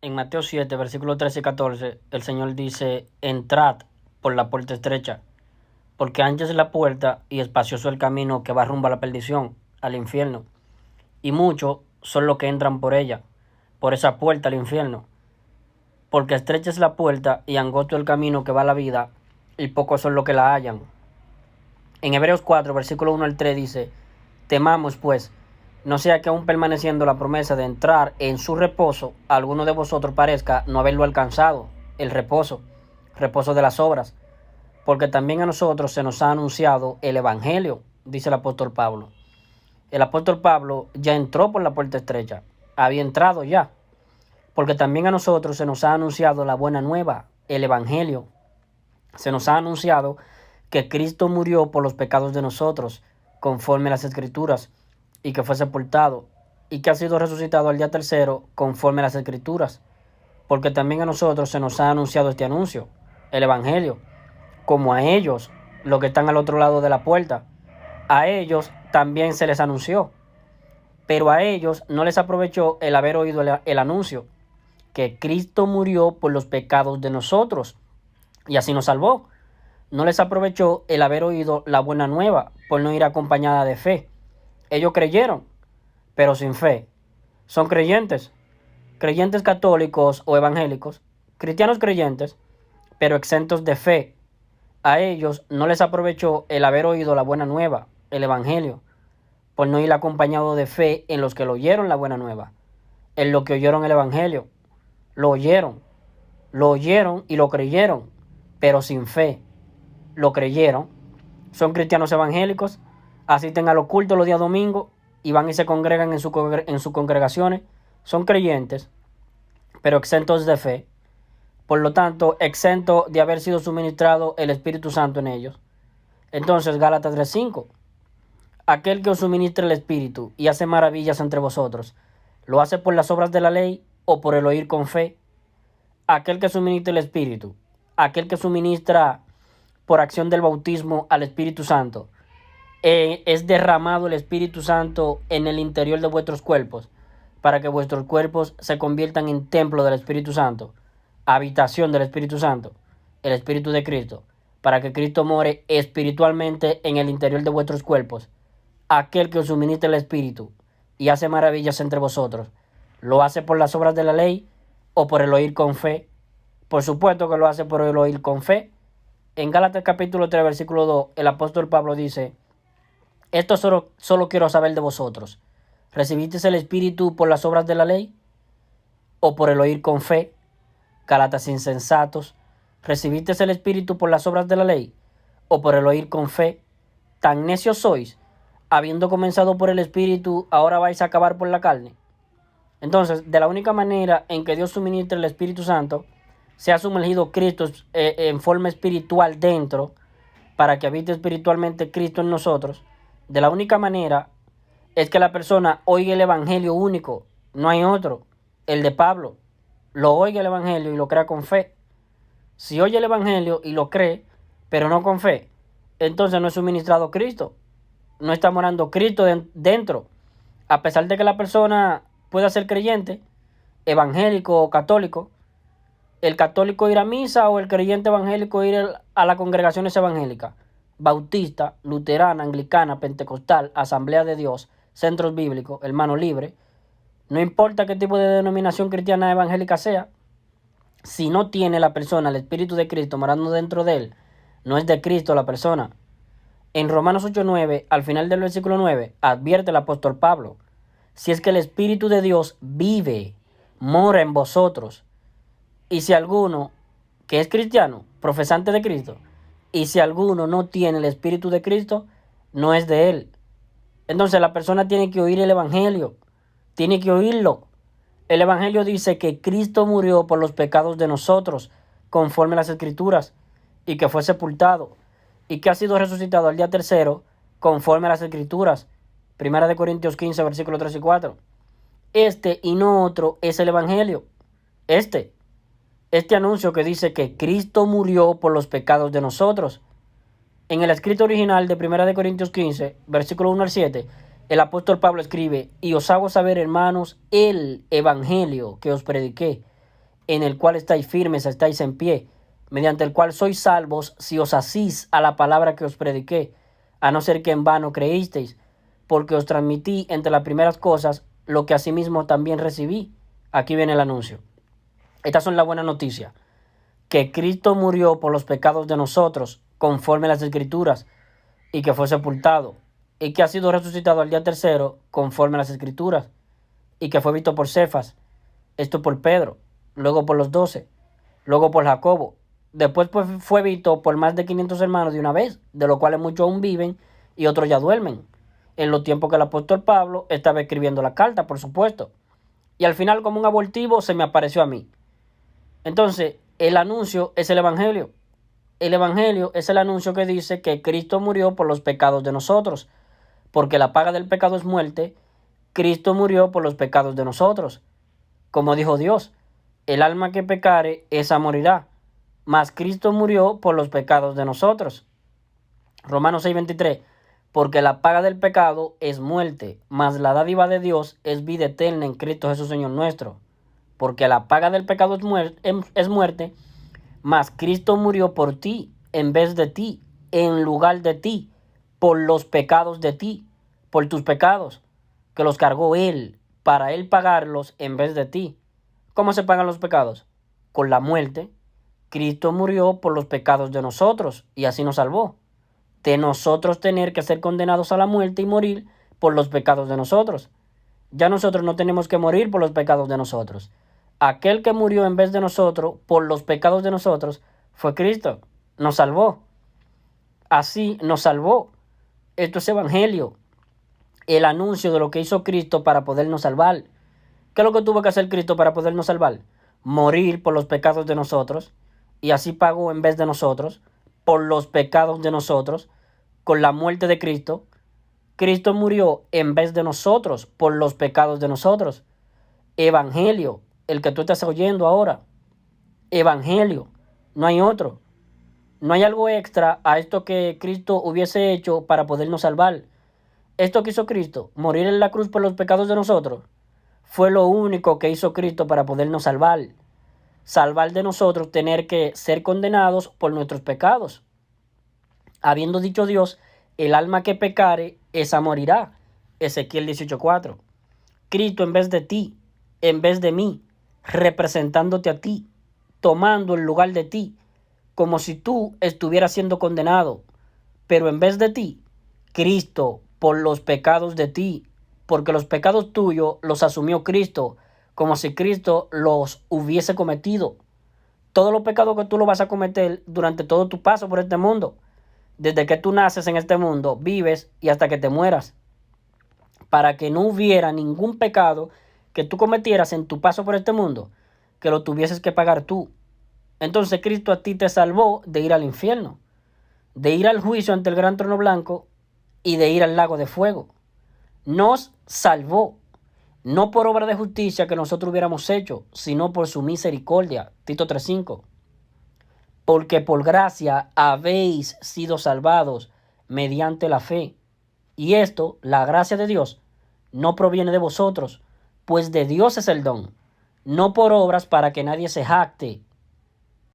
En Mateo 7, versículos 13 y 14, el Señor dice, entrad por la puerta estrecha, porque ancha es la puerta y espacioso el camino que va rumbo a la perdición, al infierno, y muchos son los que entran por ella, por esa puerta al infierno, porque estrecha es la puerta y angosto el camino que va a la vida, y pocos son los que la hallan. En Hebreos 4, versículo 1 al 3 dice, temamos pues, no sea que aún permaneciendo la promesa de entrar en su reposo, alguno de vosotros parezca no haberlo alcanzado, el reposo, reposo de las obras, porque también a nosotros se nos ha anunciado el Evangelio, dice el apóstol Pablo. El apóstol Pablo ya entró por la puerta estrecha, había entrado ya, porque también a nosotros se nos ha anunciado la buena nueva, el Evangelio. Se nos ha anunciado que Cristo murió por los pecados de nosotros, conforme a las Escrituras, y que fue sepultado, y que ha sido resucitado al día tercero, conforme a las Escrituras, porque también a nosotros se nos ha anunciado este anuncio, el Evangelio, como a ellos, los que están al otro lado de la puerta. A ellos también se les anunció, pero a ellos no les aprovechó el haber oído el anuncio, que Cristo murió por los pecados de nosotros, y así nos salvó. No les aprovechó el haber oído la buena nueva, por no ir acompañada de fe. Ellos creyeron, pero sin fe. Son creyentes, creyentes católicos o evangélicos, cristianos creyentes, pero exentos de fe. A ellos no les aprovechó el haber oído la buena nueva, el evangelio, por no ir acompañado de fe en los que lo oyeron la buena nueva, en los que oyeron el evangelio. Lo oyeron y lo creyeron, pero sin fe. Lo creyeron. Son cristianos evangélicos, asisten a los cultos los días domingos y van y se congregan en sus congregaciones. Son creyentes, pero exentos de fe. Por lo tanto, exentos de haber sido suministrado el Espíritu Santo en ellos. Entonces, Gálatas 3:5. Aquel que os suministra el Espíritu y hace maravillas entre vosotros, ¿lo hace por las obras de la ley o por el oír con fe? Aquel que suministra el Espíritu, aquel que suministra por acción del bautismo al Espíritu Santo, es derramado el Espíritu Santo en el interior de vuestros cuerpos, para que vuestros cuerpos se conviertan en templo del Espíritu Santo, habitación del Espíritu Santo, el Espíritu de Cristo, para que Cristo more espiritualmente en el interior de vuestros cuerpos. Aquel que os suministra el Espíritu y hace maravillas entre vosotros, ¿lo hace por las obras de la ley o por el oír con fe? Por supuesto que lo hace por el oír con fe. En Gálatas capítulo 3, versículo 2, el apóstol Pablo dice, esto solo quiero saber de vosotros. ¿Recibisteis el Espíritu por las obras de la ley o por el oír con fe? Gálatas insensatos. ¿Recibisteis el Espíritu por las obras de la ley o por el oír con fe? ¿Tan necios sois? Habiendo comenzado por el Espíritu, ¿ahora vais a acabar por la carne? Entonces, de la única manera en que Dios suministra el Espíritu Santo, se ha sumergido Cristo en forma espiritual dentro, para que habite espiritualmente Cristo en nosotros. De la única manera es que la persona oiga el Evangelio único, no hay otro, el de Pablo. Lo oiga el Evangelio y lo crea con fe. Si oye el Evangelio y lo cree, pero no con fe, entonces no es suministrado Cristo. No está morando Cristo dentro. A pesar de que la persona pueda ser creyente, evangélico o católico, el católico ir a misa o el creyente evangélico ir a las congregaciones evangélicas, bautista, luterana, anglicana, pentecostal, asamblea de Dios, centros bíblicos, hermano libre, no importa qué tipo de denominación cristiana evangélica sea, si no tiene la persona el Espíritu de Cristo morando dentro de él, no es de Cristo la persona. En Romanos 8:9, al final del versículo 9, advierte el apóstol Pablo, si es que el Espíritu de Dios vive, mora en vosotros, y si alguno que es cristiano, profesante de Cristo, y si alguno no tiene el Espíritu de Cristo, no es de él. Entonces la persona tiene que oír el Evangelio, tiene que oírlo. El Evangelio dice que Cristo murió por los pecados de nosotros, conforme a las Escrituras, y que fue sepultado, y que ha sido resucitado al día tercero, conforme a las Escrituras. Primera de Corintios 15, versículos 3 y 4. Este y no otro es el Evangelio. Este anuncio que dice que Cristo murió por los pecados de nosotros. En el escrito original de Primera de Corintios 15, versículo 1 al 7, el apóstol Pablo escribe, y os hago saber, hermanos, el evangelio que os prediqué, en el cual estáis firmes, estáis en pie, mediante el cual sois salvos si os asís a la palabra que os prediqué, a no ser que en vano creísteis, porque os transmití entre las primeras cosas lo que asimismo también recibí. Aquí viene el anuncio. Estas son las buenas noticias. Que Cristo murió por los pecados de nosotros, conforme a las Escrituras, y que fue sepultado, y que ha sido resucitado al día tercero, conforme a las Escrituras, y que fue visto por Cefas, esto por Pedro, luego por los 12, luego por Jacobo. Después pues, fue visto por más de 500 hermanos de una vez, de los cuales muchos aún viven y otros ya duermen, en los tiempos que el apóstol Pablo estaba escribiendo la carta, por supuesto. Y al final, como un abortivo, se me apareció a mí. Entonces, el anuncio es el Evangelio. El Evangelio es el anuncio que dice que Cristo murió por los pecados de nosotros, porque la paga del pecado es muerte. Cristo murió por los pecados de nosotros. Como dijo Dios, el alma que pecare, esa morirá. Mas Cristo murió por los pecados de nosotros. Romanos 6:23, porque la paga del pecado es muerte, mas la dádiva de Dios es vida eterna en Cristo Jesús Señor nuestro. Porque la paga del pecado es muerte, mas Cristo murió por ti, en vez de ti, en lugar de ti, por los pecados de ti, por tus pecados, que los cargó Él, para Él pagarlos en vez de ti. ¿Cómo se pagan los pecados? Con la muerte. Cristo murió por los pecados de nosotros y así nos salvó. De nosotros tener que ser condenados a la muerte y morir por los pecados de nosotros. Ya nosotros no tenemos que morir por los pecados de nosotros. Aquel que murió en vez de nosotros por los pecados de nosotros fue Cristo. Nos salvó. Así nos salvó. Esto es evangelio. El anuncio de lo que hizo Cristo para podernos salvar. ¿Qué es lo que tuvo que hacer Cristo para podernos salvar? Morir por los pecados de nosotros. Y así pagó en vez de nosotros por los pecados de nosotros. Con la muerte de Cristo. Cristo murió en vez de nosotros por los pecados de nosotros. Evangelio. El que tú estás oyendo ahora. Evangelio. No hay otro. No hay algo extra a esto que Cristo hubiese hecho para podernos salvar. Esto que hizo Cristo, morir en la cruz por los pecados de nosotros, fue lo único que hizo Cristo para podernos salvar. Salvar de nosotros tener que ser condenados por nuestros pecados. Habiendo dicho Dios, el alma que pecare, esa morirá. Ezequiel 18:4. Cristo en vez de ti, en vez de mí, representándote a ti, tomando el lugar de ti, como si tú estuvieras siendo condenado, pero en vez de ti, Cristo por los pecados de ti, porque los pecados tuyos los asumió Cristo, como si Cristo los hubiese cometido. Todos los pecados que tú lo vas a cometer durante todo tu paso por este mundo, desde que tú naces en este mundo, vives y hasta que te mueras, para que no hubiera ningún pecado que tú cometieras en tu paso por este mundo, que lo tuvieses que pagar tú. Entonces Cristo a ti te salvó de ir al infierno, de ir al juicio ante el gran trono blanco y de ir al lago de fuego. Nos salvó, no por obra de justicia que nosotros hubiéramos hecho, sino por su misericordia. Tito 3:5. Porque por gracia habéis sido salvados mediante la fe. Y esto, la gracia de Dios, no proviene de vosotros, pues de Dios es el don, no por obras para que nadie se jacte,